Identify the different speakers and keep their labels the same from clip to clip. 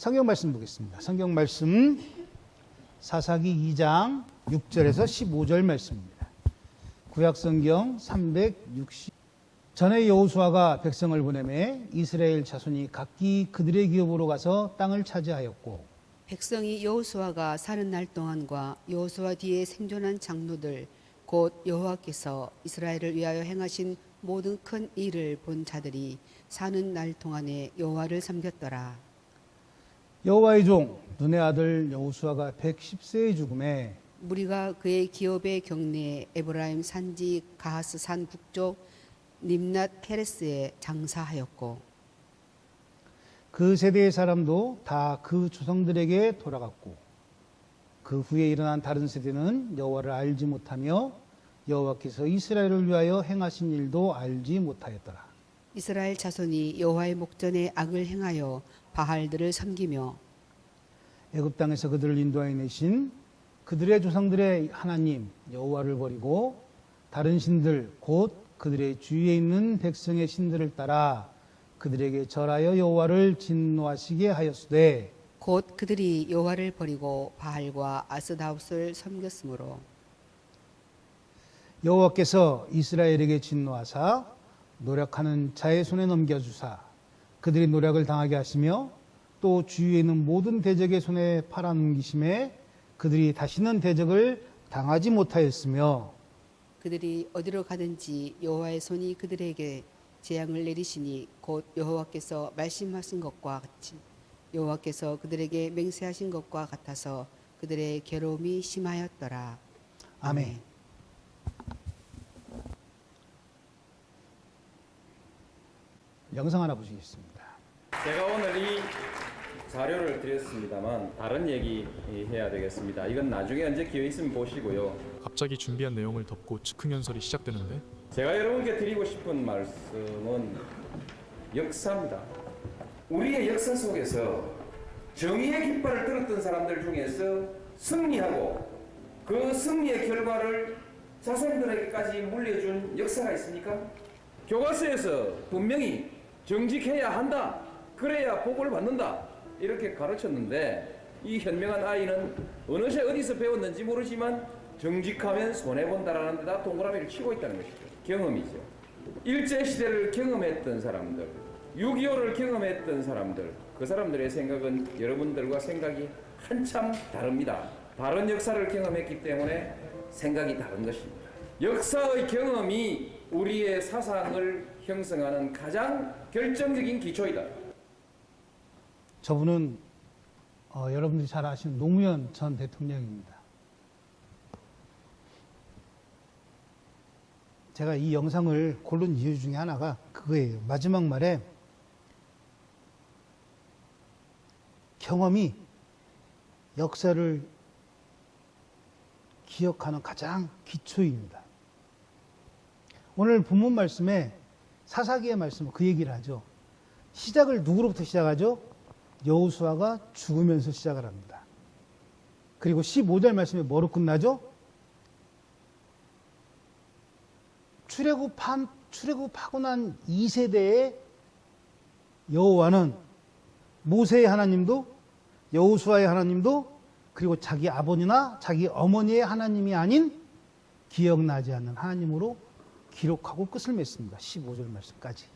Speaker 1: 성경 말씀 보겠습니다. 성경 말씀 사사기 2장 6절에서 15절 말씀입니다. 구약 성경 360. 전에 여호수아가 백성을 보내매 이스라엘 자손이 각기 그들의 기업으로 가서 땅을 차지하였고,
Speaker 2: 백성이 여호수아가 사는 날 동안과 여호수아 뒤에 생존한 장로들 곧 여호와께서 이스라엘을 위하여 행하신 모든 큰 일을 본 자들이 사는 날 동안에 여호와를 섬겼더라.
Speaker 1: 여호와의 종 눈의 아들 여호수아가 110세에 죽음에
Speaker 2: 무리가 그의 기업의 경내에 에브라임 산지 가하스 산 북쪽 림낫 헤레스에 장사하였고,
Speaker 1: 그 세대의 사람도 다 그 조상들에게 돌아갔고, 그 후에 일어난 다른 세대는 여호와를 알지 못하며 여호와께서 이스라엘을 위하여 행하신 일도 알지 못하였더라.
Speaker 2: 이스라엘 자손이 여호와의 목전에 악을 행하여 바알들을 섬기며
Speaker 1: 애굽 땅에서 그들을 인도하여 내신 그들의 조상들의 하나님 여호와를 버리고 다른 신들 곧 그들의 주위에 있는 백성의 신들을 따라 그들에게 절하여 여호와를 진노하시게 하였으되,
Speaker 2: 곧 그들이 여호와를 버리고 바알과 아스다웃을 섬겼으므로
Speaker 1: 여호와께서 이스라엘에게 진노하사 노력하는 자의 손에 넘겨주사 그들이 노력을 당하게 하시며 또 주위에 있는 모든 대적의 손에 팔아넘기심에 그들이 다시는 대적을 당하지 못하였으며,
Speaker 2: 그들이 어디로 가든지 여호와의 손이 그들에게 재앙을 내리시니 곧 여호와께서 말씀하신 것과 같이 여호와께서 그들에게 맹세하신 것과 같아서 그들의 괴로움이 심하였더라.
Speaker 1: 아멘. 영상 하나 보시겠습니다.
Speaker 3: 제가 오늘 이 자료를 드렸습니다만 다른 얘기 해야 되겠습니다. 이건 나중에 언제 기회 있으면 보시고요.
Speaker 4: 갑자기 준비한 내용을 덮고 즉흥연설이 시작되는데,
Speaker 3: 제가 여러분께 드리고 싶은 말씀은 역사입니다. 우리의 역사 속에서 정의의 깃발을 들었던 사람들 중에서 승리하고 그 승리의 결과를 자손들에게까지 물려준 역사가 있습니까? 교과서에서 분명히 정직해야 한다, 그래야 복을 받는다 이렇게 가르쳤는데, 이 현명한 아이는 어느새 어디서 배웠는지 모르지만 정직하면 손해본다라는 데다 동그라미를 치고 있다는 것이죠. 경험이죠. 일제시대를 경험했던 사람들, 6.25를 경험했던 사람들, 그 사람들의 생각은 여러분들과 생각이 한참 다릅니다. 다른 역사를 경험했기 때문에 생각이 다른 것입니다. 역사의 경험이 우리의 사상을 형성하는 가장 결정적인 기초이다.
Speaker 1: 저분은 여러분들이 잘 아시는 노무현 전 대통령입니다. 제가 이 영상을 고른 이유 중에 하나가 그거예요. 마지막 말에 경험이 역사를 기억하는 가장 기초입니다. 오늘 본문 말씀에 사사기의 말씀은 그 얘기를 하죠. 시작을 누구로부터 시작하죠? 여호수아가 죽으면서 시작을 합니다. 그리고 15절 말씀에 뭐로 끝나죠? 출애굽하고 난 2세대의 여호와는 모세의 하나님도 여호수아의 하나님도 그리고 자기 아버지나 자기 어머니의 하나님이 아닌 기억나지 않는 하나님으로 기록하고 끝을 맺습니다. 15절 말씀까지.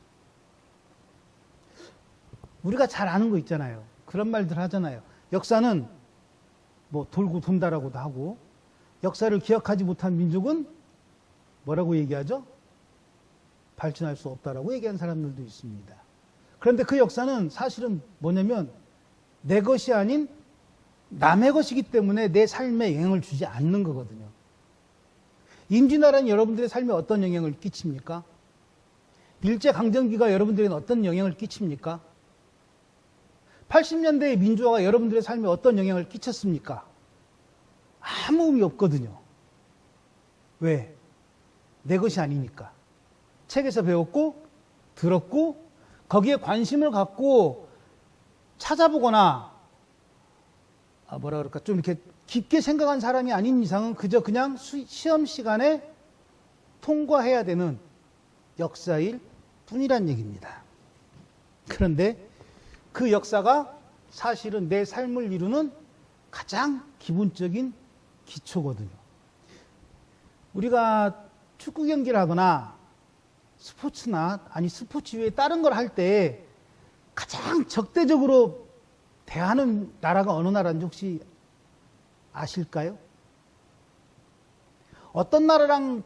Speaker 1: 우리가 잘 아는 거 있잖아요. 그런 말들 하잖아요. 역사는 뭐 돌고 돈다라고도 하고, 역사를 기억하지 못한 민족은 뭐라고 얘기하죠? 발전할 수 없다라고 얘기하는 사람들도 있습니다. 그런데 그 역사는 사실은 뭐냐면 내 것이 아닌 남의 것이기 때문에 내 삶에 영향을 주지 않는 거거든요. 임진왜란이 여러분들의 삶에 어떤 영향을 끼칩니까? 일제강점기가 여러분들에게 어떤 영향을 끼칩니까? 80년대의 민주화가 여러분들의 삶에 어떤 영향을 끼쳤습니까? 아무 의미 없거든요. 왜? 내 것이 아니니까. 책에서 배웠고 들었고 거기에 관심을 갖고 찾아보거나 좀 이렇게 깊게 생각한 사람이 아닌 이상은 그냥 시험 시간에 통과해야 되는 역사일 뿐이란 얘기입니다. 그런데 그 역사가 사실은 내 삶을 이루는 가장 기본적인 기초거든요. 우리가 축구 경기를 하거나 스포츠나 아니 스포츠 외에 다른 걸 할 때 가장 적대적으로 대하는 나라가 어느 나라인지 혹시 아실까요? 어떤 나라랑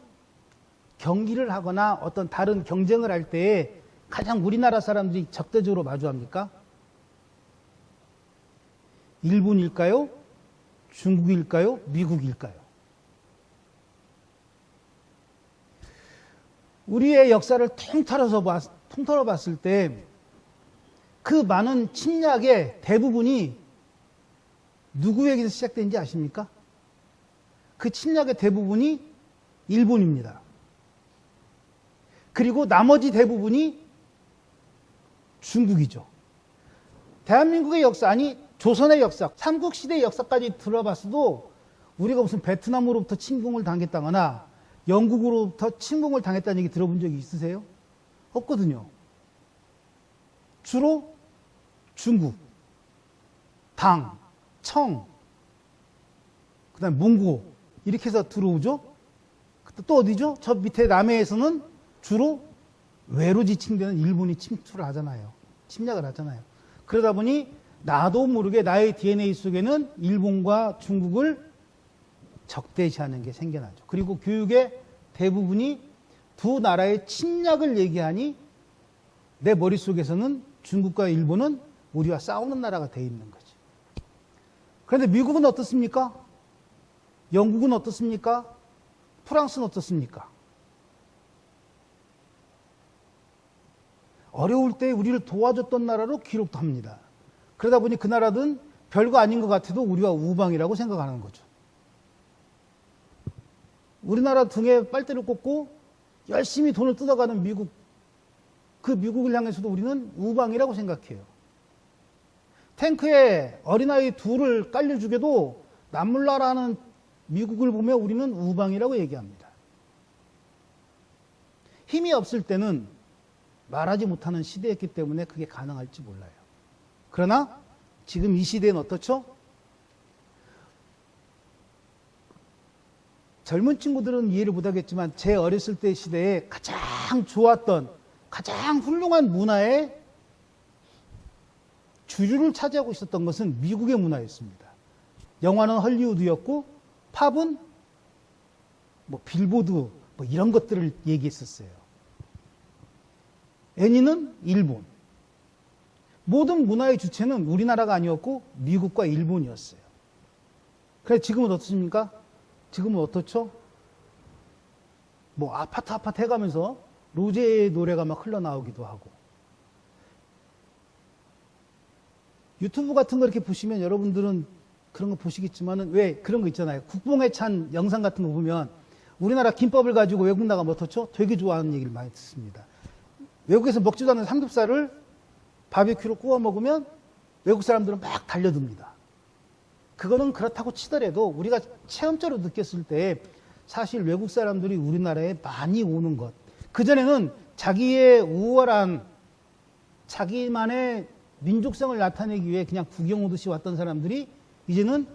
Speaker 1: 경기를 하거나 어떤 다른 경쟁을 할 때 가장 우리나라 사람들이 적대적으로 마주합니까? 일본일까요? 중국일까요? 미국일까요? 우리의 역사를 통틀어 봤을 때 그 많은 침략의 대부분이 누구에게서 시작된지 아십니까? 그 침략의 대부분이 일본입니다. 그리고 나머지 대부분이 중국이죠. 대한민국의 역사, 아니 조선의 역사, 삼국시대의 역사까지 들어봤어도 우리가 무슨 베트남으로부터 침공을 당했다거나 영국으로부터 침공을 당했다는 얘기 들어본 적이 있으세요? 없거든요. 주로 중국, 당, 청, 그 다음에 몽고 이렇게 해서 들어오죠. 또 어디죠? 저 밑에 남해에서는 주로 외로 지칭되는 일본이 침투를 하잖아요. 침략을 하잖아요. 그러다 보니 나도 모르게 나의 DNA 속에는 일본과 중국을 적대시하는 게 생겨나죠. 그리고 교육의 대부분이 두 나라의 침략을 얘기하니 내 머릿속에서는 중국과 일본은 우리와 싸우는 나라가 돼 있는 거죠. 그런데 미국은 어떻습니까? 영국은 어떻습니까? 프랑스는 어떻습니까? 어려울 때 우리를 도와줬던 나라로 기록도 합니다. 그러다 보니 그 나라는 별거 아닌 것 같아도 우리가 우방이라고 생각하는 거죠. 우리나라 등에 빨대를 꽂고 열심히 돈을 뜯어가는 미국, 그 미국을 향해서도 우리는 우방이라고 생각해요. 탱크에 어린아이 둘을 깔려주게도 남몰라라는 미국을 보며 우리는 우방이라고 얘기합니다. 힘이 없을 때는 말하지 못하는 시대였기 때문에 그게 가능할지 몰라요. 그러나 지금 이 시대는 어떻죠? 젊은 친구들은 이해를 못하겠지만 제 어렸을 때 시대에 가장 좋았던 가장 훌륭한 문화의 주류를 차지하고 있었던 것은 미국의 문화였습니다. 영화는 헐리우드였고 팝은 뭐 빌보드 뭐 이런 것들을 얘기했었어요. 애니는 일본. 모든 문화의 주체는 우리나라가 아니었고 미국과 일본이었어요. 그래서 지금은 어떻습니까? 지금은 어떻죠? 뭐 아파트 해가면서 로제의 노래가 막 흘러나오기도 하고 유튜브 같은 거 이렇게 보시면 여러분들은 그런 거 보시겠지만은 왜 그런 거 있잖아요. 국뽕에 찬 영상 같은 거 보면 우리나라 김밥을 가지고 외국 나가면 어떻죠? 되게 좋아하는 얘기를 많이 듣습니다. 외국에서 먹지도 않는 삼겹살을 바비큐로 구워 먹으면 외국 사람들은 막 달려듭니다. 그거는 그렇다고 치더라도 우리가 체험적으로 느꼈을 때 사실 외국 사람들이 우리나라에 많이 오는 것. 그전에는 자기의 우월한 자기만의 민족성을 나타내기 위해 그냥 구경 오듯이 왔던 사람들이 이제는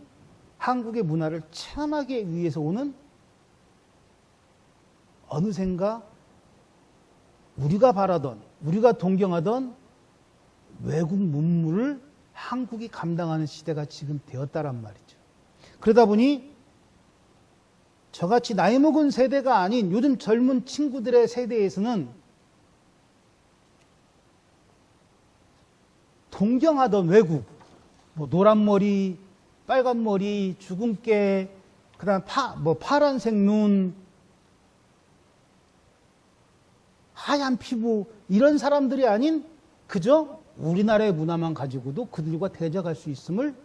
Speaker 1: 한국의 문화를 체험하기 위해서 오는 어느샌가 우리가 바라던, 우리가 동경하던 외국 문물을 한국이 감당하는 시대가 지금 되었다란 말이죠. 그러다 보니 저같이 나이 먹은 세대가 아닌 요즘 젊은 친구들의 세대에서는 동경하던 외국, 뭐 노란 머리, 빨간 머리, 주근깨, 그다음 파란색 눈, 하얀 피부 이런 사람들이 아닌 그저 우리나라의 문화만 가지고도 그들과 대적할 수 있음을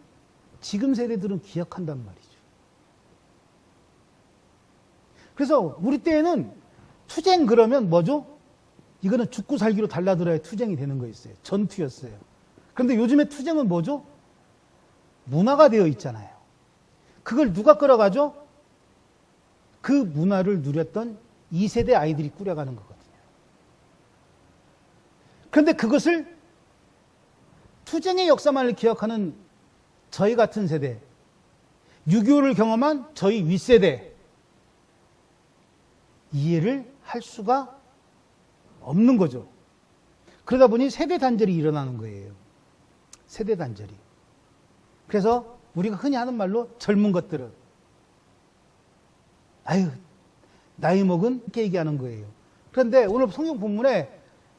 Speaker 1: 지금 세대들은 기억한단 말이죠. 그래서 우리 때에는 투쟁 그러면 뭐죠? 이거는 죽고 살기로 달라들어야 투쟁이 되는 거였어요. 전투였어요. 그런데 요즘의 투쟁은 뭐죠? 문화가 되어 있잖아요. 그걸 누가 끌어가죠? 그 문화를 누렸던 2세대 아이들이 꾸려가는 거거든요. 그런데 그것을 투쟁의 역사만을 기억하는 저희 같은 세대, 6.25를 경험한 저희 윗세대, 이해를 할 수가 없는 거죠. 그러다 보니 세대 단절이 일어나는 거예요. 세대 단절이. 그래서 우리가 흔히 하는 말로 젊은 것들은 아유 나이 먹은 이렇게 얘기하는 거예요. 그런데 오늘 성경 본문에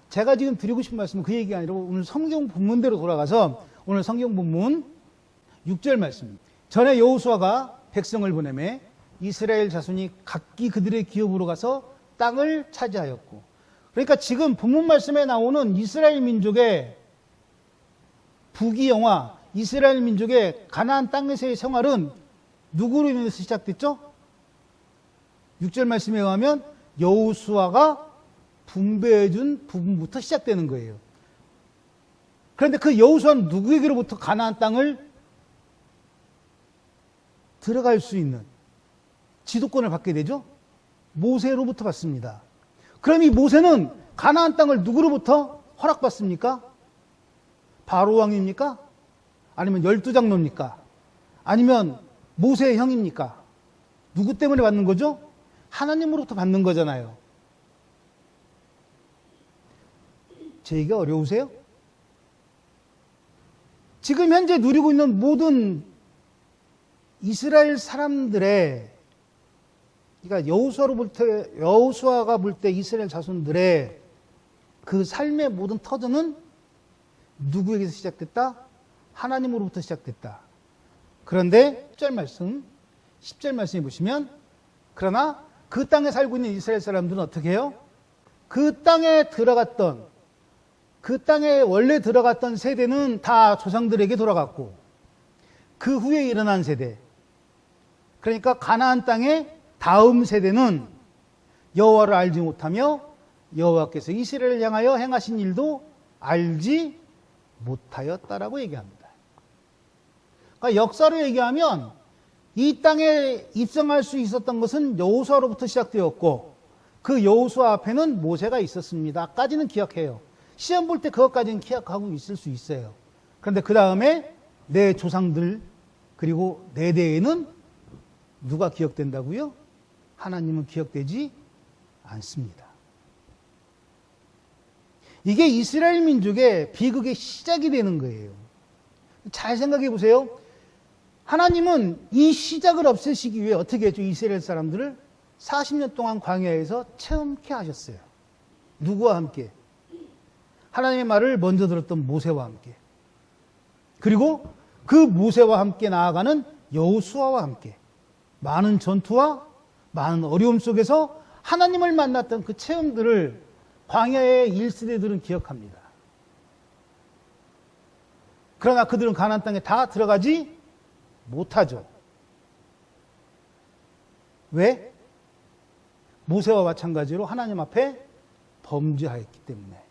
Speaker 1: 제가 지금 드리고 싶은 말씀은 그 얘기가 아니라 오늘 성경 본문대로 돌아가서 오늘 성경 본문 6절 말씀입니다. 전에 여호수아가 백성을 보내매 이스라엘 자손이 각기 그들의 기업으로 가서 땅을 차지하였고, 그러니까 지금 본문 말씀에 나오는 이스라엘 민족의 부귀영화, 이스라엘 민족의 가나안 땅에서의 생활은 누구로 인해서 시작됐죠? 6절 말씀에 의하면 여호수아가 분배해준 부분부터 시작되는 거예요. 그런데 그 여호수아는 누구에게로부터 가나안 땅을 들어갈 수 있는 지도권을 받게 되죠? 모세로부터 받습니다. 그럼 이 모세는 가나안 땅을 누구로부터 허락받습니까? 바로 왕입니까? 아니면 12장로입니까? 아니면 모세의 형입니까? 누구 때문에 받는 거죠? 하나님으로부터 받는 거잖아요. 제 얘기가 어려우세요? 지금 현재 누리고 있는 모든 이스라엘 사람들의, 그러니까 여호수아가 볼 때 이스라엘 자손들의 그 삶의 모든 터전은 누구에게서 시작됐다? 하나님으로부터 시작됐다. 그런데 10절 말씀에 보시면, 그러나 그 땅에 살고 있는 이스라엘 사람들은 어떻게 해요? 그 땅에 원래 들어갔던 세대는 다 조상들에게 돌아갔고, 그 후에 일어난 세대, 그러니까 가나안 땅의 다음 세대는 여호와를 알지 못하며 여호와께서 이스라엘을 향하여 행하신 일도 알지 못하였다라고 얘기합니다. 그러니까 역사로 얘기하면 이 땅에 입성할 수 있었던 것은 여호수아로부터 시작되었고, 그 여호수아 앞에는 모세가 있었습니다.까지는 기억해요. 시험 볼 때 그것까지는 기억하고 있을 수 있어요. 그런데 그 다음에 내 조상들 그리고 내 대에는 누가 기억된다고요? 하나님은 기억되지 않습니다. 이게 이스라엘 민족의 비극의 시작이 되는 거예요. 잘 생각해 보세요. 하나님은 이 시작을 없애시기 위해 어떻게 했죠? 이스라엘 사람들을 40년 동안 광야에서 체험케 하셨어요. 누구와 함께? 하나님의 말을 먼저 들었던 모세와 함께, 그리고 그 모세와 함께 나아가는 여호수아와 함께 많은 전투와 많은 어려움 속에서 하나님을 만났던 그 체험들을 광야의 1세대들은 기억합니다. 그러나 그들은 가나안 땅에 다 들어가지 못하죠. 왜? 모세와 마찬가지로 하나님 앞에 범죄하였기 때문에.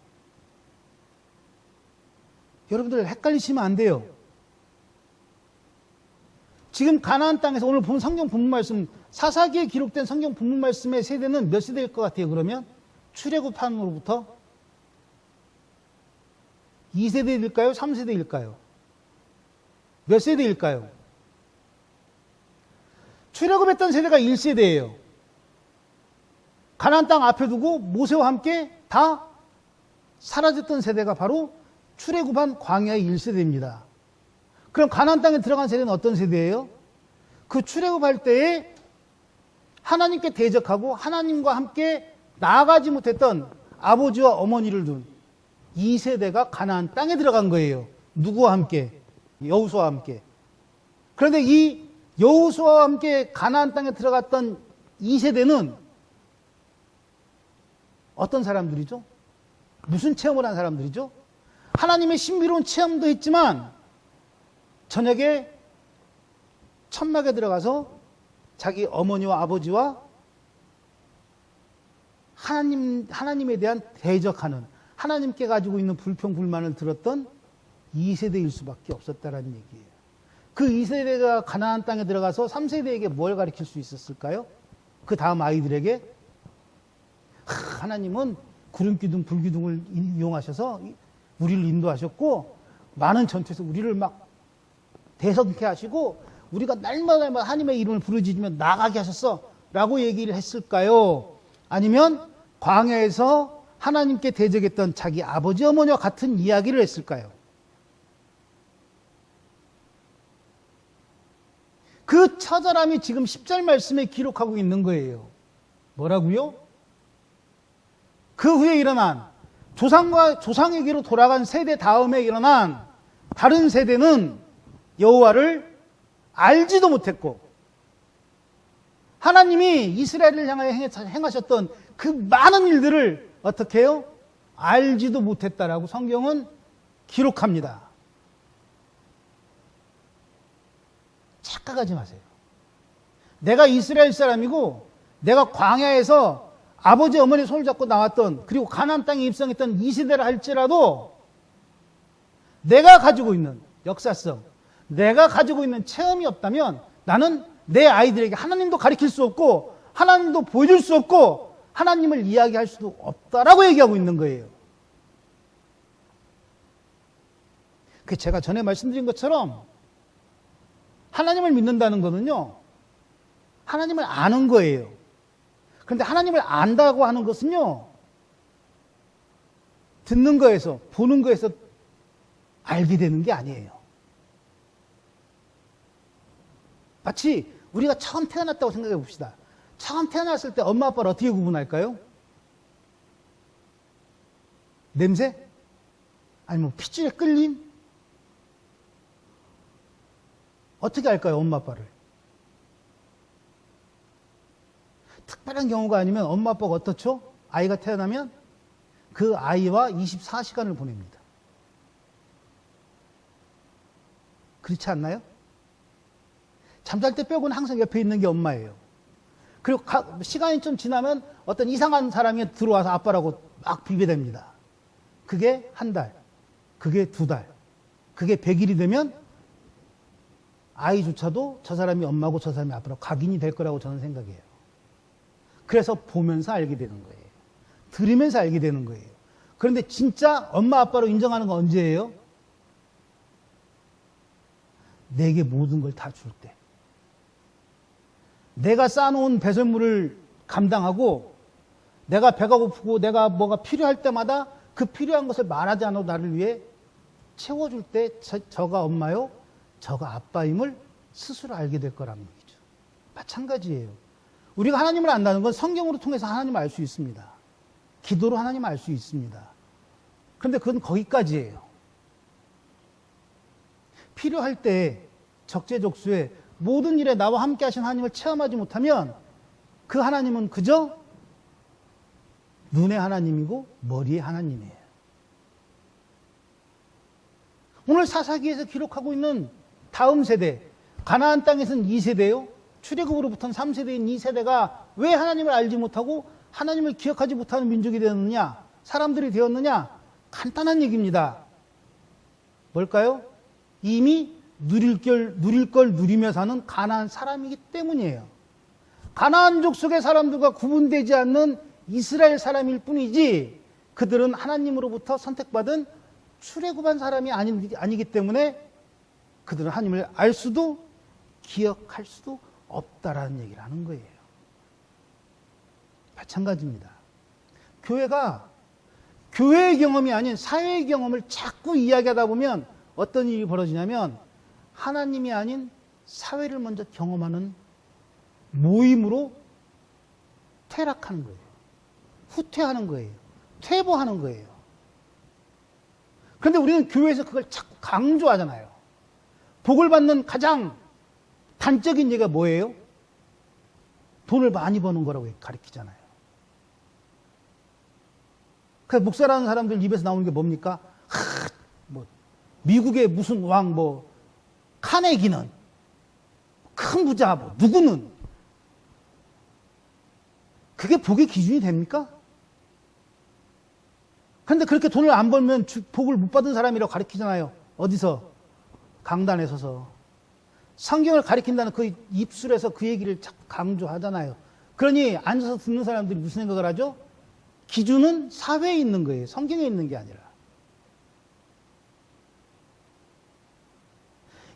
Speaker 1: 여러분들 헷갈리시면 안 돼요. 지금 가나안 땅에서 오늘 본 성경 본문 말씀, 사사기에 기록된 성경 본문 말씀의 세대는 몇 세대일 것 같아요? 그러면 출애굽함으로부터 2세대일까요? 3세대일까요? 몇 세대일까요? 출애굽했던 세대가 1세대예요. 가나안 땅 앞에 두고 모세와 함께 다 사라졌던 세대가 바로 출애굽한 광야의 1세대입니다. 그럼 가나안 땅에 들어간 세대는 어떤 세대예요? 그 출애굽할 때에 하나님께 대적하고 하나님과 함께 나아가지 못했던 아버지와 어머니를 둔 2세대가 가나안 땅에 들어간 거예요. 누구와 함께? 여호수아와 함께. 그런데 이 여호수아와 함께 가나안 땅에 들어갔던 2세대는 어떤 사람들이죠? 무슨 체험을 한 사람들이죠? 하나님의 신비로운 체험도 했지만 저녁에 천막에 들어가서 자기 어머니와 아버지와 하나님에 대한 대적하는, 하나님께 가지고 있는 불평, 불만을 들었던 2세대일 수밖에 없었다라는 얘기예요. 그 2세대가 가나안 땅에 들어가서 3세대에게 뭘 가르칠 수 있었을까요? 그 다음 아이들에게 하나님은 구름 기둥, 불 기둥을 이용하셔서 우리를 인도하셨고, 많은 전투에서 우리를 막 대성케 하시고 우리가 날마다 하나님의 이름을 부르짖으며 나가게 하셨어 라고 얘기를 했을까요? 아니면 광야에서 하나님께 대적했던 자기 아버지 어머니와 같은 이야기를 했을까요? 그 처절함이 지금 10절 말씀에 기록하고 있는 거예요. 뭐라고요? 그 후에 일어난 조상에게로 돌아간 세대 다음에 일어난 다른 세대는 여호와를 알지도 못했고 하나님이 이스라엘을 향하여 행하셨던 그 많은 일들을 어떻게 해요? 알지도 못했다라고 성경은 기록합니다. 착각하지 마세요. 내가 이스라엘 사람이고 내가 광야에서 아버지 어머니 손을 잡고 나왔던 그리고 가나안 땅에 입성했던 이 세대를 할지라도 내가 가지고 있는 역사성, 내가 가지고 있는 체험이 없다면 나는 내 아이들에게 하나님도 가르칠 수 없고 하나님도 보여줄 수 없고 하나님을 이야기할 수도 없다라고 얘기하고 있는 거예요. 그 제가 전에 말씀드린 것처럼 하나님을 믿는다는 거는요, 하나님을 아는 거예요. 그런데 하나님을 안다고 하는 것은요, 듣는 거에서, 보는 거에서 알게 되는 게 아니에요. 마치 우리가 처음 태어났다고 생각해 봅시다. 처음 태어났을 때 엄마 아빠를 어떻게 구분할까요? 냄새? 아니면 핏줄의 끌림? 어떻게 알까요, 엄마 아빠를? 특별한 경우가 아니면 엄마 아빠가 어떻죠? 아이가 태어나면 그 아이와 24시간을 보냅니다. 그렇지 않나요? 잠잘 때 빼고는 항상 옆에 있는 게 엄마예요. 그리고 시간이 좀 지나면 어떤 이상한 사람이 들어와서 아빠라고 막 비교됩니다. 그게 한 달, 그게 두 달, 그게 100일이 되면 아이조차도 저 사람이 엄마고 저 사람이 아빠라고 각인이 될 거라고 저는 생각해요. 그래서 보면서 알게 되는 거예요. 들으면서 알게 되는 거예요. 그런데 진짜 엄마 아빠로 인정하는 건 언제예요? 내게 모든 걸 다 줄 때. 내가 쌓아놓은 배설물을 감당하고 내가 배가 고프고 내가 뭐가 필요할 때마다 그 필요한 것을 말하지 않아도 나를 위해 채워줄 때 저가 엄마요, 저가 아빠임을 스스로 알게 될 거라는 얘기죠. 마찬가지예요. 우리가 하나님을 안다는 건 성경으로 통해서 하나님을 알 수 있습니다. 기도로 하나님을 알 수 있습니다. 그런데 그건 거기까지예요. 필요할 때 적재적소에 모든 일에 나와 함께 하신 하나님을 체험하지 못하면 그 하나님은 그저 눈의 하나님이고 머리의 하나님이에요. 오늘 사사기에서 기록하고 있는 다음 세대, 가나안 땅에서는 2세대요. 출애굽으로부터는 3세대인 이 세대가 왜 하나님을 알지 못하고 하나님을 기억하지 못하는 민족이 되었느냐, 사람들이 되었느냐? 간단한 얘기입니다. 뭘까요? 이미 누릴 걸 누리며 사는 가나안 사람이기 때문이에요. 가나안족 속의 사람들과 구분되지 않는 이스라엘 사람일 뿐이지 그들은 하나님으로부터 선택받은 출애굽한 사람이 아니기 때문에 그들은 하나님을 알 수도 기억할 수도 없다라는 얘기를 하는 거예요. 마찬가지입니다. 교회가 교회의 경험이 아닌 사회의 경험을 자꾸 이야기하다 보면 어떤 일이 벌어지냐면 하나님이 아닌 사회를 먼저 경험하는 모임으로 퇴락하는 거예요. 후퇴하는 거예요. 퇴보하는 거예요. 그런데 우리는 교회에서 그걸 자꾸 강조하잖아요. 복을 받는 가장 단적인 얘기가 뭐예요? 돈을 많이 버는 거라고 가르치잖아요. 그래서 목사라는 사람들 입에서 나오는 게 뭡니까? 미국의 무슨 왕, 카네기는, 큰 부자, 누구는. 그게 복의 기준이 됩니까? 그런데 그렇게 돈을 안 벌면 복을 못 받은 사람이라고 가르치잖아요. 어디서? 강단에 서서. 성경을 가리킨다는 그 입술에서 그 얘기를 자꾸 강조하잖아요. 그러니 앉아서 듣는 사람들이 무슨 생각을 하죠? 기준은 사회에 있는 거예요. 성경에 있는 게 아니라.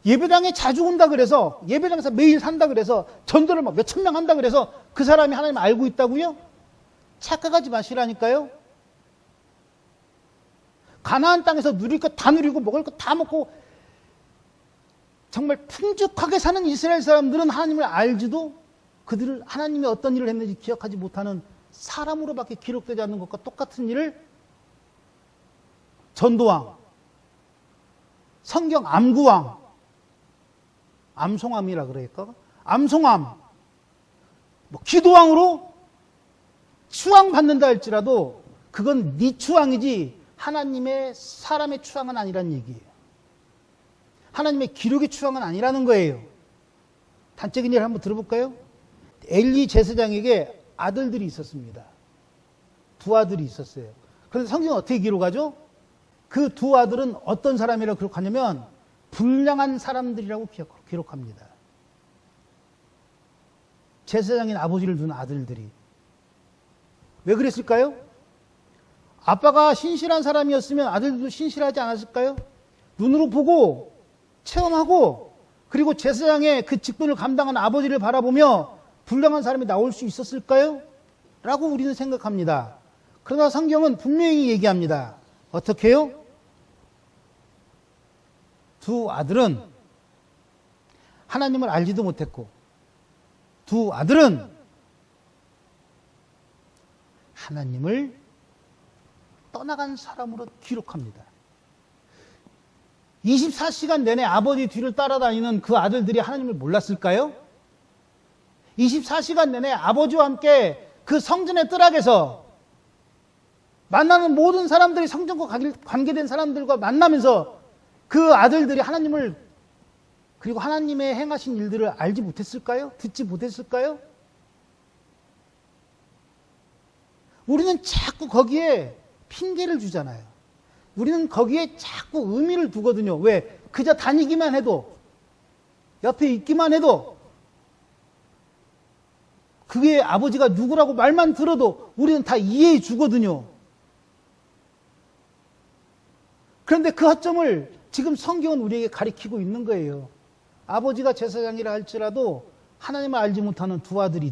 Speaker 1: 예배당에 자주 온다 그래서, 예배당에서 매일 산다 그래서, 전도를 막 몇천 명 한다 그래서 그 사람이 하나님 알고 있다고요? 착각하지 마시라니까요. 가나안 땅에서 누릴 것 다 누리고 먹을 것 다 먹고 정말 풍족하게 사는 이스라엘 사람들은 하나님을 알지도 그들을 하나님이 어떤 일을 했는지 기억하지 못하는 사람으로밖에 기록되지 않는 것과 똑같은 일을 전도왕, 성경 암구왕, 암송암이라 그럴까? 암송암, 뭐 기도왕으로 추앙받는다 할지라도 그건 네 추앙이지 하나님의 사람의 추앙은 아니라는 얘기예요. 하나님의 기록의 추앙은 아니라는 거예요. 단적인 예를 한번 들어볼까요? 엘리 제사장에게 아들들이 있었습니다. 두 아들이 있었어요. 그런데 성경은 어떻게 기록하죠? 그 두 아들은 어떤 사람이라고 기록하냐면 불량한 사람들이라고 기록합니다. 제사장인 아버지를 둔 아들들이. 왜 그랬을까요? 아빠가 신실한 사람이었으면 아들들도 신실하지 않았을까요? 눈으로 보고 체험하고 그리고 제사장의 그 직분을 감당하는 아버지를 바라보며 불량한 사람이 나올 수 있었을까요? 라고 우리는 생각합니다. 그러나 성경은 분명히 얘기합니다. 어떻게 해요? 두 아들은 하나님을 알지도 못했고 두 아들은 하나님을 떠나간 사람으로 기록합니다. 24시간 내내 아버지 뒤를 따라다니는 그 아들들이 하나님을 몰랐을까요? 24시간 내내 아버지와 함께 그 성전의 뜰락에서 만나는 모든 사람들이 성전과 관계된 사람들과 만나면서 그 아들들이 하나님을 그리고 하나님의 행하신 일들을 알지 못했을까요? 듣지 못했을까요? 우리는 자꾸 거기에 핑계를 주잖아요. 우리는 거기에 자꾸 의미를 두거든요. 왜? 그저 다니기만 해도, 옆에 있기만 해도, 그게 아버지가 누구라고 말만 들어도 우리는 다 이해해 주거든요. 그런데 그 허점을 지금 성경은 우리에게 가리키고 있는 거예요. 아버지가 제사장이라 할지라도 하나님을 알지 못하는 두 아들이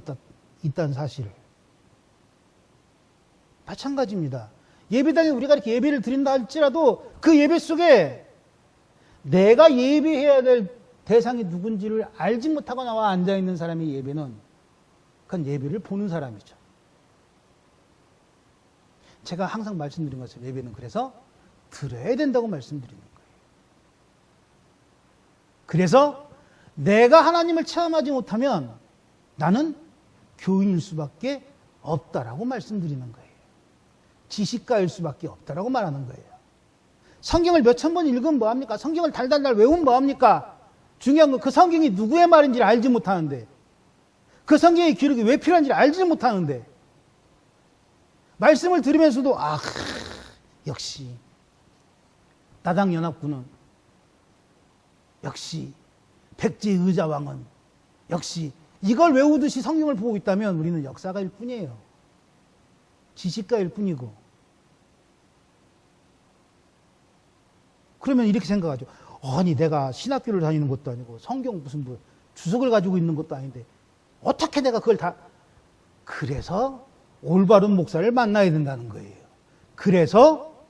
Speaker 1: 있다는 사실을. 마찬가지입니다. 예배당에 우리가 이렇게 예배를 드린다 할지라도 그 예배 속에 내가 예배해야 될 대상이 누군지를 알지 못하고 나와 앉아있는 사람의 예배는 그건 예배를 보는 사람이죠. 제가 항상 말씀드린 것처럼 예배는 그래서 들어야 된다고 말씀드리는 거예요. 그래서 내가 하나님을 체험하지 못하면 나는 교인일 수밖에 없다라고 말씀드리는 거예요. 지식가일 수밖에 없다라고 말하는 거예요. 성경을 몇천 번 읽으면 뭐합니까? 성경을 달달달 외우면 뭐합니까? 중요한 건 그 성경이 누구의 말인지를 알지 못하는데 그 성경의 기록이 왜 필요한지를 알지 못하는데 말씀을 들으면서도 역시 나당연합군은 역시 백제의자왕은 역시 이걸 외우듯이 성경을 보고 있다면 우리는 역사가일 뿐이에요. 지식가일 뿐이고. 그러면 이렇게 생각하죠. 아니 내가 신학교를 다니는 것도 아니고 성경 무슨 뭐 주석을 가지고 있는 것도 아닌데 어떻게 내가 그걸 다. 그래서 올바른 목사를 만나야 된다는 거예요. 그래서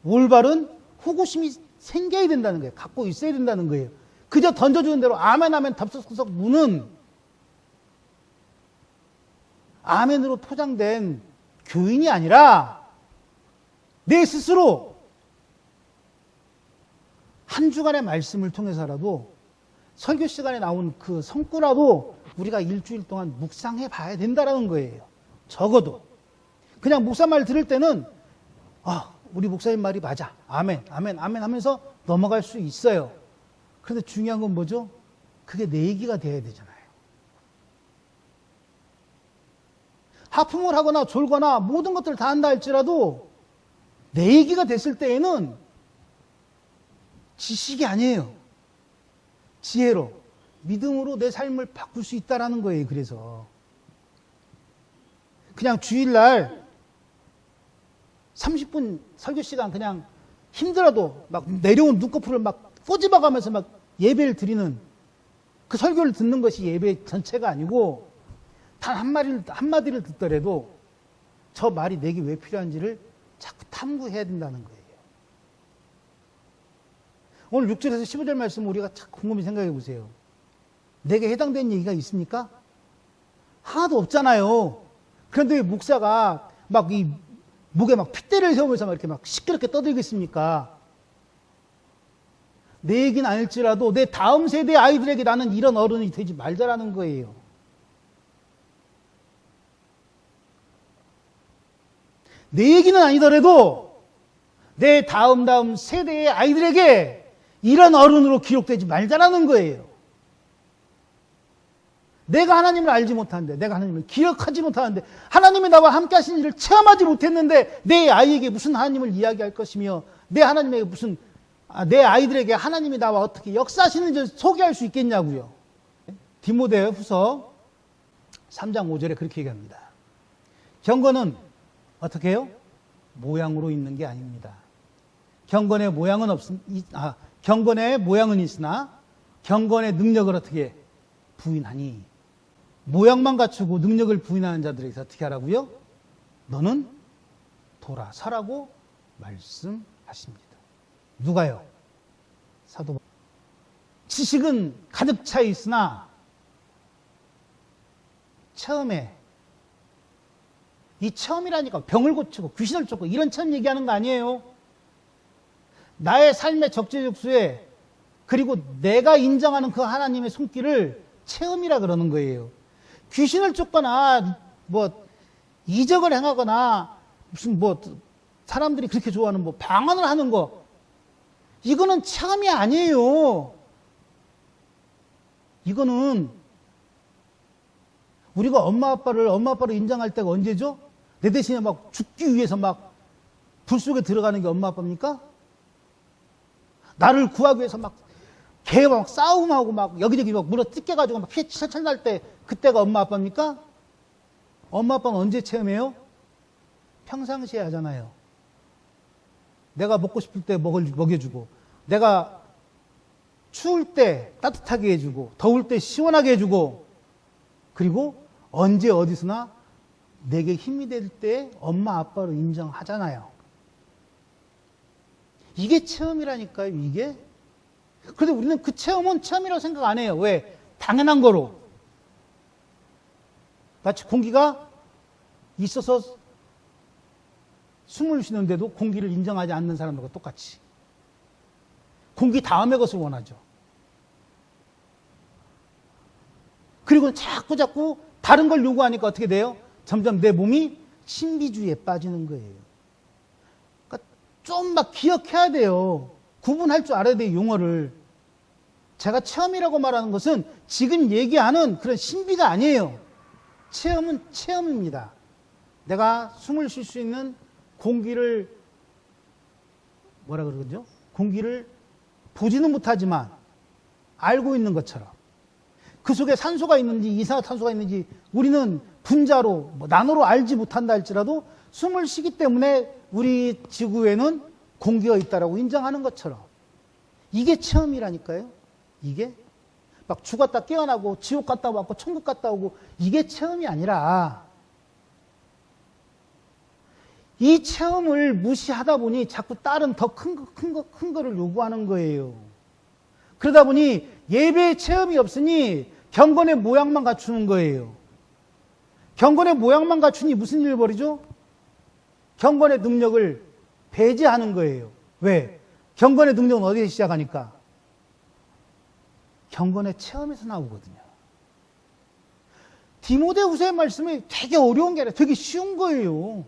Speaker 1: 올바른 호구심이 생겨야 된다는 거예요. 갖고 있어야 된다는 거예요. 그저 던져주는 대로 아멘 아멘 덥석덥석 무는 아멘으로 포장된 교인이 아니라 내 스스로 한 주간의 말씀을 통해서라도 설교 시간에 나온 그 성구라도 우리가 일주일 동안 묵상해 봐야 된다는 거예요. 적어도. 그냥 목사 말 들을 때는 우리 목사님 말이 맞아. 아멘, 아멘, 아멘 하면서 넘어갈 수 있어요. 그런데 중요한 건 뭐죠? 그게 내 얘기가 돼야 되잖아요. 하품을 하거나 졸거나 모든 것들을 다 한다 할지라도 내 얘기가 됐을 때에는 지식이 아니에요. 지혜로, 믿음으로 내 삶을 바꿀 수 있다는 거예요. 그래서 그냥 주일날 30분 설교 시간 그냥 힘들어도 막 내려온 눈꺼풀을 막 꼬집어가면서 막 예배를 드리는 그 설교를 듣는 것이 예배 전체가 아니고 단 한마디를 듣더라도 저 말이 내게 왜 필요한지를 자꾸 탐구해야 된다는 거예요. 오늘 6절에서 15절 말씀 우리가 참 곰곰이 생각해 보세요. 내게 해당되는 얘기가 있습니까? 하나도 없잖아요. 그런데 왜 목사가 막 이 목에 막 핏대를 세우면서 막 이렇게 막 시끄럽게 떠들겠습니까? 내 얘기는 아닐지라도 내 다음 세대 아이들에게 나는 이런 어른이 되지 말자라는 거예요. 내 얘기는 아니더라도 내 다음 세대의 아이들에게 이런 어른으로 기록되지 말자라는 거예요. 내가 하나님을 알지 못하는데, 내가 하나님을 기억하지 못하는데, 하나님이 나와 함께 하신 일을 체험하지 못했는데 내 아이에게 무슨 하나님을 이야기할 것이며 내 아이들에게 하나님이 나와 어떻게 역사하시는지 소개할 수 있겠냐고요. 디모데 후서 3장 5절에 그렇게 얘기합니다. 경건은 어떻게 해요? 모양으로 있는 게 아닙니다. 경건의 모양은 있으나 경건의 능력을 어떻게 부인하니, 모양만 갖추고 능력을 부인하는 자들에게서 어떻게 하라고요? 너는 돌아서라고 말씀하십니다. 누가요? 사도. 지식은 가득 차 있으나 처음에, 이 처음이라니까 병을 고치고 귀신을 쫓고 이런 처음 얘기하는 거 아니에요. 나의 삶의 적재적소에, 그리고 내가 인정하는 그 하나님의 손길을 체험이라 그러는 거예요. 귀신을 쫓거나 뭐 이적을 행하거나 무슨 뭐 사람들이 그렇게 좋아하는 뭐 방언을 하는 거, 이거는 체험이 아니에요. 이거는 우리가 엄마 아빠를 인정할 때가 언제죠? 내 대신에 막 죽기 위해서 막 불 속에 들어가는 게 엄마 아빠입니까? 나를 구하기 위해서 막 개와 막 싸움하고 막 여기저기 막 물어 뜯겨가지고 막 피해 철철 날 때 그때가 엄마 아빠입니까? 엄마 아빠는 언제 체험해요? 평상시에 하잖아요. 내가 먹고 싶을 때 먹여주고, 내가 추울 때 따뜻하게 해주고, 더울 때 시원하게 해주고, 그리고 언제 어디서나 내게 힘이 될 때 엄마 아빠로 인정하잖아요. 이게 체험이라니까요, 이게. 그런데 우리는 그 체험은 체험이라고 생각 안 해요. 왜? 당연한 거로. 마치 공기가 있어서 숨을 쉬는데도 공기를 인정하지 않는 사람들과 똑같이. 공기 다음의 것을 원하죠. 그리고 자꾸 다른 걸 요구하니까 어떻게 돼요? 점점 내 몸이 신비주의에 빠지는 거예요. 그러니까 좀 막 기억해야 돼요. 구분할 줄 알아야 돼요, 용어를. 제가 체험이라고 말하는 것은 지금 얘기하는 그런 신비가 아니에요. 체험은 체험입니다. 내가 숨을 쉴 수 있는 공기를, 뭐라 그러죠? 공기를 보지는 못하지만 알고 있는 것처럼, 그 속에 산소가 있는지 이산화탄소가 있는지 우리는 분자로, 나노로 알지 못한다 할지라도 숨을 쉬기 때문에 우리 지구에는 공기가 있다라고 인정하는 것처럼, 이게 체험이라니까요. 이게 막 죽었다 깨어나고 지옥 갔다 왔고 천국 갔다 오고, 이게 체험이 아니라, 이 체험을 무시하다 보니 자꾸 다른 더 큰 거를 요구하는 거예요. 그러다 보니 예배의 체험이 없으니 경건의 모양만 갖추는 거예요. 경건의 모양만 갖추니 무슨 일을 벌이죠? 경건의 능력을 배제하는 거예요. 왜? 경건의 능력은 어디에 시작하니까? 경건의 체험에서 나오거든요. 디모데후서의 말씀이 되게 어려운 게 아니라 되게 쉬운 거예요.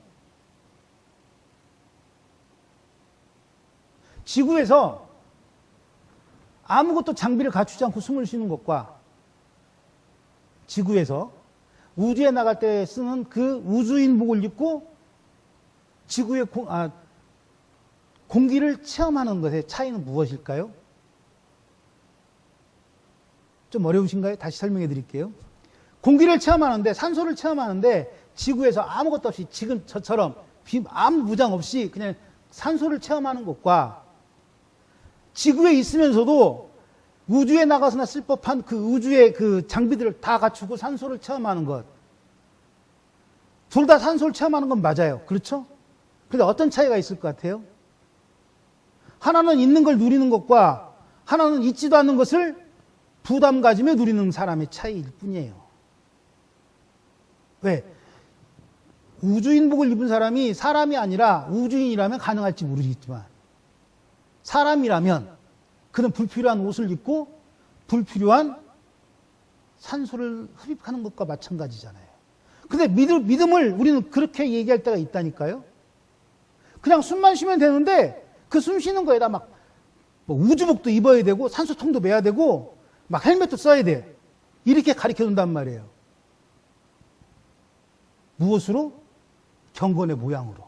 Speaker 1: 지구에서 아무것도 장비를 갖추지 않고 숨을 쉬는 것과, 지구에서 우주에 나갈 때 쓰는 그 우주인복을 입고 지구의 공기를 체험하는 것의 차이는 무엇일까요? 좀 어려우신가요? 다시 설명해 드릴게요. 공기를 체험하는데, 산소를 체험하는데, 지구에서 아무것도 없이 지금 저처럼 아무 무장 없이 그냥 산소를 체험하는 것과, 지구에 있으면서도 우주에 나가서나 쓸 법한 그 우주의 그 장비들을 다 갖추고 산소를 체험하는 것. 둘 다 산소를 체험하는 건 맞아요. 그렇죠? 근데 어떤 차이가 있을 것 같아요? 하나는 있는 걸 누리는 것과 하나는 있지도 않는 것을 부담 가지며 누리는 사람의 차이일 뿐이에요. 왜? 우주인복을 입은 사람이 사람이 아니라 우주인이라면 가능할지 모르겠지만 사람이라면 그는 불필요한 옷을 입고 불필요한 산소를 흡입하는 것과 마찬가지잖아요. 근데 믿음을 우리는 그렇게 얘기할 때가 있다니까요. 그냥 숨만 쉬면 되는데 그 숨 쉬는 거에다 막 뭐 우주복도 입어야 되고 산소통도 매야 되고 막 헬멧도 써야 돼. 이렇게 가르쳐 준단 말이에요. 무엇으로? 경건의 모양으로.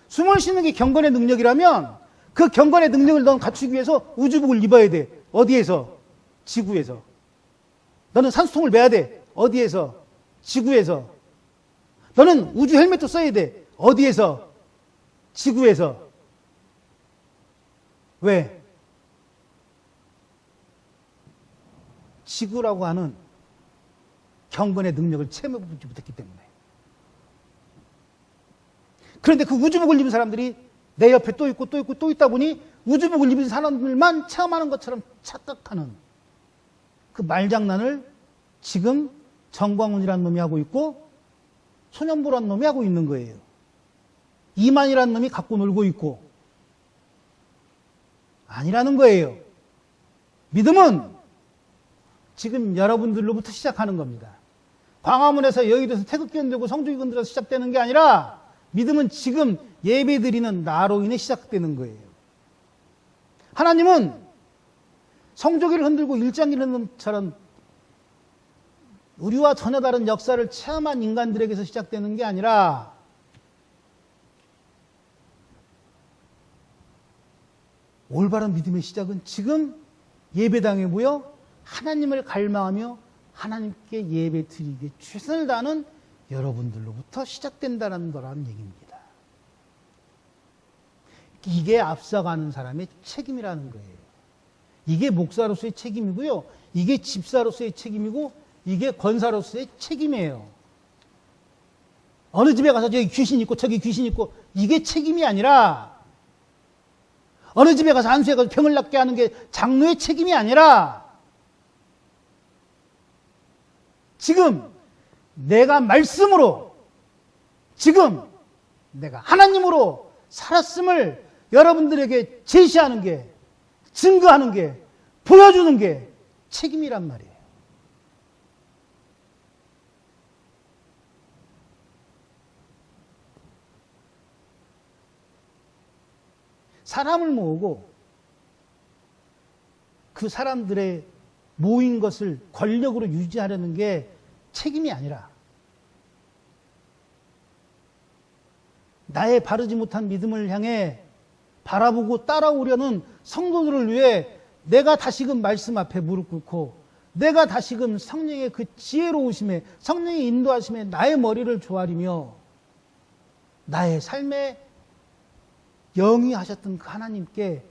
Speaker 1: 숨을 쉬는 게 경건의 능력이라면 그 경건의 능력을 넌 갖추기 위해서 우주복을 입어야 돼. 어디에서? 지구에서. 너는 산소통을 매야 돼. 어디에서? 지구에서. 너는 우주 헬멧도 써야 돼. 어디에서? 지구에서. 왜? 지구라고 하는 경건의 능력을 체험해보지 못했기 때문에. 그런데 그 우주복을 입은 사람들이 내 옆에 또 있고 또 있고 또 있다 보니 우주복을 입은 사람들만 체험하는 것처럼 착각하는 그 말장난을 지금 정광훈이라는 놈이 하고 있고 소년보라는 놈이 하고 있는 거예요. 이만이라는 놈이 갖고 놀고 있고 아니라는 거예요. 믿음은 지금 여러분들로부터 시작하는 겁니다. 광화문에서 여의도에서 태극기 흔들고 성주기 흔들어서 시작되는 게 아니라 믿음은 지금 예배 드리는 나로 인해 시작되는 거예요. 하나님은 성조기를 흔들고 일장기를 흔드는 것처럼 우리와 전혀 다른 역사를 체험한 인간들에게서 시작되는 게 아니라 올바른 믿음의 시작은 지금 예배당에 모여 하나님을 갈망하며 하나님께 예배 드리기에 최선을 다하는 여러분들로부터 시작된다는 거라는 얘기입니다. 이게 앞서가는 사람의 책임이라는 거예요. 이게 목사로서의 책임이고요. 이게 집사로서의 책임이고 이게 권사로서의 책임이에요. 어느 집에 가서 저기 귀신 있고 저기 귀신 있고 이게 책임이 아니라 어느 집에 가서 안수해 가서 병을 낫게 하는 게 장로의 책임이 아니라 지금 내가 말씀으로 지금 내가 하나님으로 살았음을 여러분들에게 제시하는 게 증거하는 게 보여주는 게 책임이란 말이에요. 사람을 모으고 그 사람들의 모인 것을 권력으로 유지하려는 게 책임이 아니라 나의 바르지 못한 믿음을 향해 바라보고 따라오려는 성도들을 위해 내가 다시금 말씀 앞에 무릎 꿇고 내가 다시금 성령의 그 지혜로우심에 성령의 인도하심에 나의 머리를 조아리며 나의 삶에 영위하셨던 그 하나님께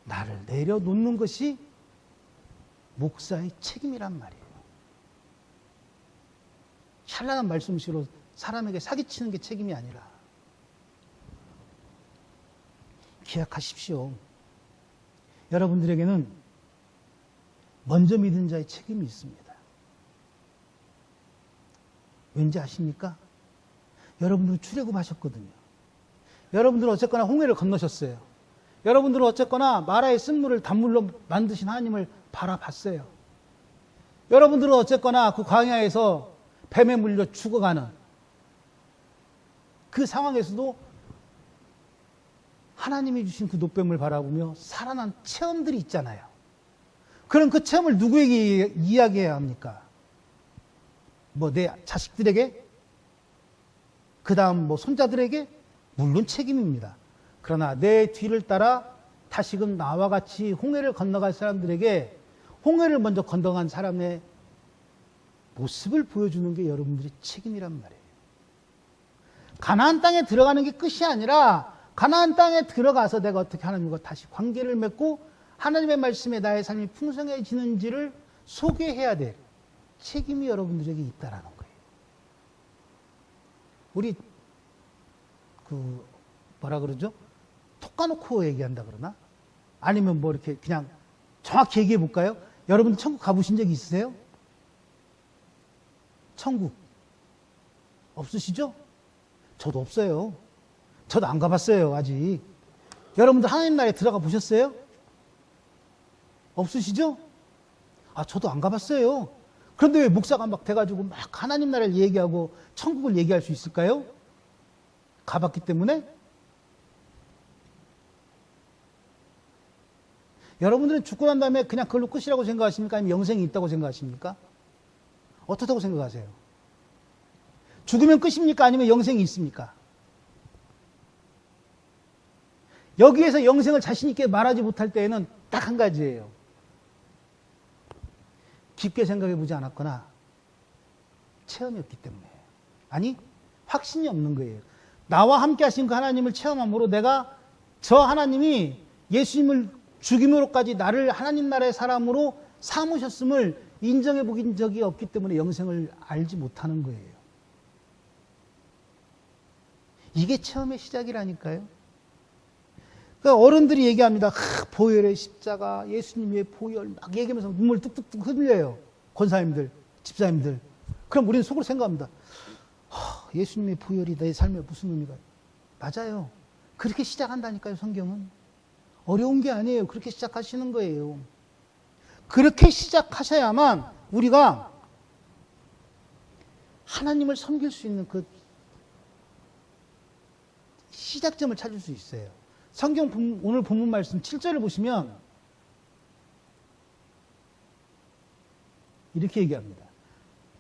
Speaker 1: 나를 내려놓는 것이 목사의 책임이란 말이에요. 찬란한 말씀으로 사람에게 사기치는 게 책임이 아니라 기억하십시오. 여러분들에게는 먼저 믿은 자의 책임이 있습니다. 왠지 아십니까? 여러분들은 출애굽하셨거든요. 여러분들은 어쨌거나 홍해를 건너셨어요. 여러분들은 어쨌거나 마라의 쓴물을 단물로 만드신 하나님을 바라봤어요. 여러분들은 어쨌거나 그 광야에서 뱀에 물려 죽어가는 그 상황에서도 하나님이 주신 그 노뱀을 바라보며 살아난 체험들이 있잖아요. 그럼 그 체험을 누구에게 이야기해야 합니까? 뭐 내 자식들에게? 그 다음 뭐 손자들에게? 물론 책임입니다. 그러나 내 뒤를 따라 다시금 나와 같이 홍해를 건너갈 사람들에게 홍해를 먼저 건너간 사람의 모습을 보여주는 게 여러분들의 책임이란 말이에요. 가나안 땅에 들어가는 게 끝이 아니라 가나안 땅에 들어가서 내가 어떻게 하나님과 다시 관계를 맺고 하나님의 말씀에 나의 삶이 풍성해지는지를 소개해야 될 책임이 여러분들에게 있다라는 거예요. 우리 뭐라 그러죠? 톡 까놓고 얘기한다 그러나? 아니면 뭐 이렇게 그냥 정확히 얘기해 볼까요? 여러분 천국 가보신 적 있으세요? 천국 없으시죠? 저도 없어요. 저도 안 가봤어요, 아직. 여러분들 하나님 나라에 들어가 보셨어요? 없으시죠? 아, 저도 안 가봤어요. 그런데 왜 목사가 막 돼가지고 막 하나님 나라를 얘기하고 천국을 얘기할 수 있을까요? 가봤기 때문에? 여러분들은 죽고 난 다음에 그냥 그걸로 끝이라고 생각하십니까? 아니면 영생이 있다고 생각하십니까? 어떻다고 생각하세요? 죽으면 끝입니까? 아니면 영생이 있습니까? 여기에서 영생을 자신 있게 말하지 못할 때에는 딱 한 가지예요. 깊게 생각해 보지 않았거나 체험이 없기 때문에. 아니, 확신이 없는 거예요. 나와 함께 하신 그 하나님을 체험함으로 내가 저 하나님이 예수님을 죽임으로까지 나를 하나님 나라의 사람으로 삼으셨음을 인정해 보긴 적이 없기 때문에 영생을 알지 못하는 거예요. 이게 체험의 시작이라니까요. 그러니까 어른들이 얘기합니다. 보혈의 십자가, 예수님의 보혈 막 얘기하면서 눈물 뚝뚝뚝 흘려요. 권사님들, 집사님들. 그럼 우리는 속으로 생각합니다. 예수님의 보혈이 내 삶에 무슨 의미가? 맞아요. 그렇게 시작한다니까요, 성경은. 어려운 게 아니에요. 그렇게 시작하시는 거예요. 그렇게 시작하셔야만 우리가 하나님을 섬길 수 있는 그 시작점을 찾을 수 있어요. 성경 오늘 본문 말씀 7절을 보시면 이렇게 얘기합니다.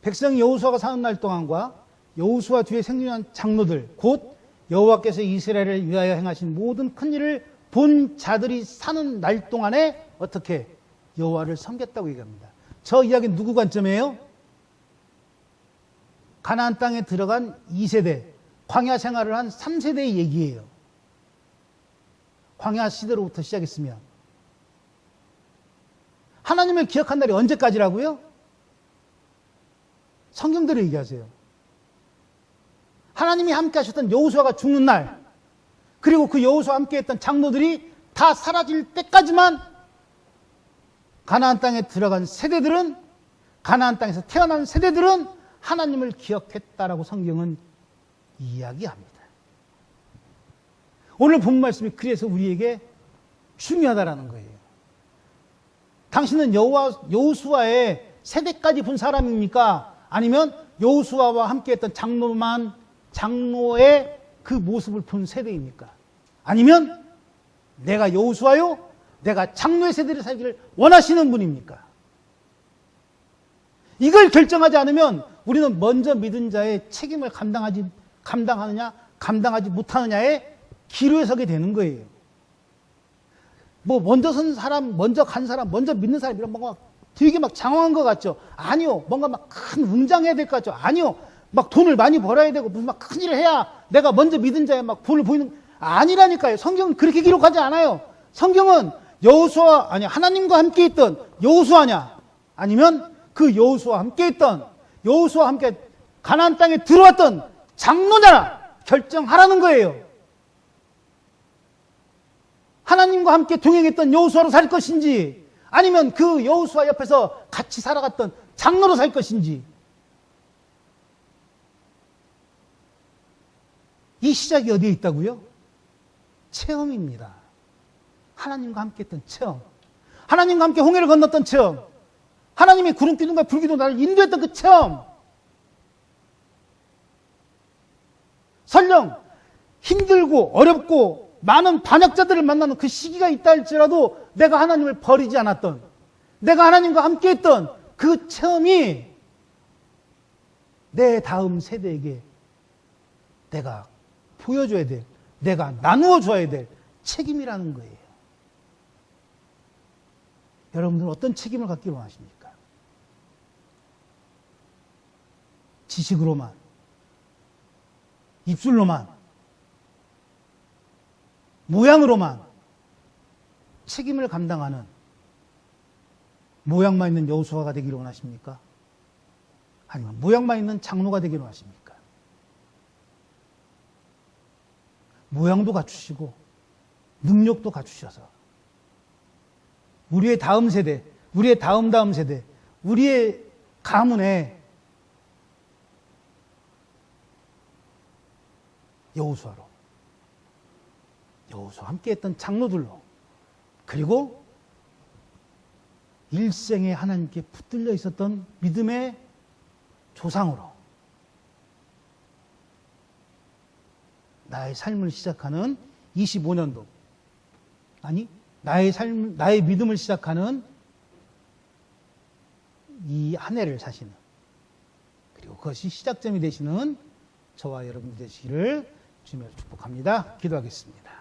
Speaker 1: 백성이 여호수아가 사는 날 동안과 여호수아 뒤에 생존한 장로들 곧 여호와께서 이스라엘을 위하여 행하신 모든 큰 일을 본 자들이 사는 날 동안에 어떻게 여호와를 섬겼다고 얘기합니다. 저 이야기는 누구 관점이에요? 가나안 땅에 들어간 2세대, 광야 생활을 한 3세대의 얘기예요. 광야 시대로부터 시작했으면. 하나님을 기억한 날이 언제까지라고요? 성경대로 얘기하세요. 하나님이 함께 하셨던 여호수아가 죽는 날, 그리고 그 여호수아와 함께 했던 장로들이 다 사라질 때까지만 가나안 땅에 들어간 세대들은, 가나안 땅에서 태어난 세대들은 하나님을 기억했다라고 성경은 이야기합니다. 오늘 본 말씀이 그래서 우리에게 중요하다라는 거예요. 당신은 여호수아의 세대까지 본 사람입니까? 아니면 여호수아와 함께했던 장로의 그 모습을 본 세대입니까? 아니면 내가 여호수아요? 내가 장로의 세대를 살기를 원하시는 분입니까? 이걸 결정하지 않으면 우리는 먼저 믿은 자의 책임을 감당하느냐, 감당하지 못하느냐의 기로에 서게 되는 거예요. 뭐 먼저 선 사람, 먼저 간 사람, 먼저 믿는 사람 이런 뭔가 되게 막 장황한 것 같죠? 아니요. 뭔가 막 큰 웅장해야 될 것 같죠? 아니요. 막 돈을 많이 벌어야 되고 무슨 막 큰 일을 해야 내가 먼저 믿은 자의 막 본을 보이는 아니라니까요. 성경은 그렇게 기록하지 않아요. 성경은 하나님과 함께 있던 여호수아냐, 아니면 그 여호수아와 함께 있던, 여호수아와 함께 가나안 땅에 들어왔던 장로냐 결정하라는 거예요. 하나님과 함께 동행했던 여호수아로 살 것인지, 아니면 그 여호수아 옆에서 같이 살아갔던 장로로 살 것인지. 이 시작이 어디에 있다고요? 체험입니다. 하나님과 함께 했던 체험. 하나님과 함께 홍해를 건넜던 체험. 하나님이 구름 기둥과 불 기둥으로 나를 인도했던 그 체험. 설령 힘들고 어렵고 많은 반역자들을 만나는 그 시기가 있다 할지라도 내가 하나님을 버리지 않았던, 내가 하나님과 함께 했던 그 체험이 내 다음 세대에게 내가 보여줘야 될, 내가 나누어 줘야 될 책임이라는 거예요. 여러분들은 어떤 책임을 갖기를 원하십니까? 지식으로만, 입술로만, 모양으로만 책임을 감당하는 모양만 있는 여호수아가 되기를 원하십니까? 아니면 모양만 있는 장로가 되기를 원하십니까? 모양도 갖추시고 능력도 갖추셔서 우리의 다음 세대, 우리의 다음 세대, 우리의 가문에 여호수아와 함께했던 장로들로, 그리고 일생에 하나님께 붙들려 있었던 믿음의 조상으로 나의 삶을 시작하는 25년도, 아니 나의 믿음을 시작하는 이 한 해를 사시는, 그리고 그것이 시작점이 되시는 저와 여러분이 되시기를 주님으로 축복합니다. 기도하겠습니다.